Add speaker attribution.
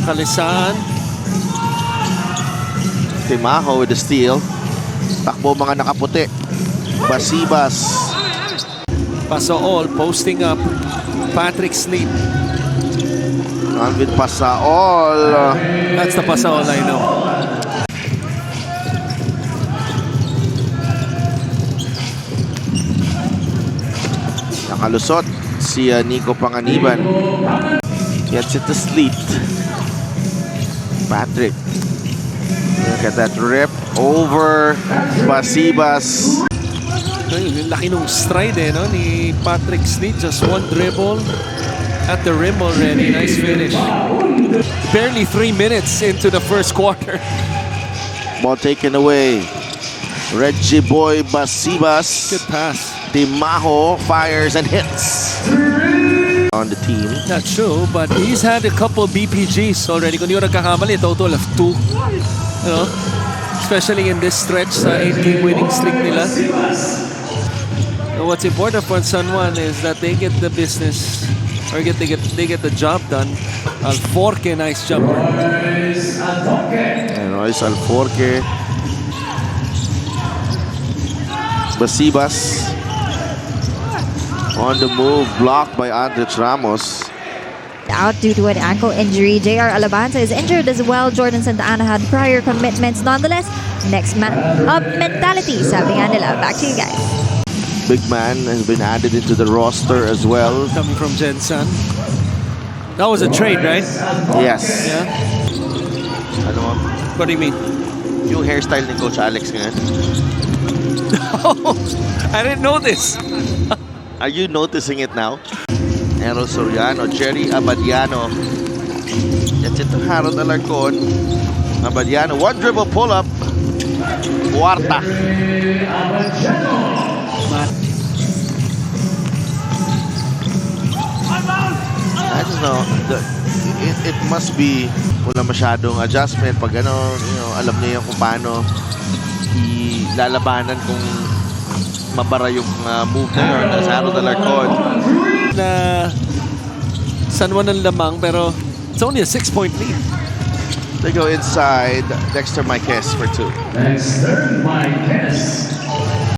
Speaker 1: Kalisaan.
Speaker 2: Timaho with the steal. Takbo mga nakaputi. Basibas.
Speaker 1: Pasaol posting up. Patrick Sleep.
Speaker 2: Alvin Pasaol.
Speaker 1: That's the Pasaol I know.
Speaker 2: Nakalusot si Nico Panganiban. Gets it to Sleep. Patrick. Look at that rip over Basibas.
Speaker 1: Yung laki nung stride no, ni Patrick Sleep. Just one dribble at the rim already. Nice finish. Barely 3 minutes into the first quarter.
Speaker 2: Ball taken away. Reggie Boy Basibas.
Speaker 1: Good pass.
Speaker 2: Timaho fires and hits on the team.
Speaker 1: Not true, but he's had a couple BPGs already. Kung di ko nagkakamali, total of 2. You know, especially in this stretch sa 8-game winning streak nila. And what's important for San Juan is that they get the business, or they get the job done. Alforque, nice jumper.
Speaker 2: And Royce Alforque. Basibas on the move, blocked by Andres Ramos.
Speaker 3: Out due to an ankle injury. JR Alabanza is injured as well. Jordan Santa Ana had prior commitments. Nonetheless, next man up mentality, sabi nga nila. Back to you guys.
Speaker 2: Big man has been added into the roster as well.
Speaker 1: Coming from Jensen. That was a trade, right?
Speaker 2: Yes.
Speaker 1: Yeah.
Speaker 2: Ano mo?
Speaker 1: What do you mean?
Speaker 2: Yung hairstyle ni Coach Alex ngayon.
Speaker 1: I didn't know this.
Speaker 2: Are you noticing it now? Errol Soriano, Jerry Abadiano. Gets it to Harold Alarcon. Abadiano, one dribble pull-up. Cuarta. I just know, it must be wala masyadong adjustment. Pag ano, alam niya yung kung paano ilalabanan kung mabara yung move na yun. Sa Harold Alarcon.
Speaker 1: Na San Juan ang lamang, pero it's only a 6-point lead.
Speaker 2: They go inside. Dexter Marquez for 2.
Speaker 4: Dexter Marquez.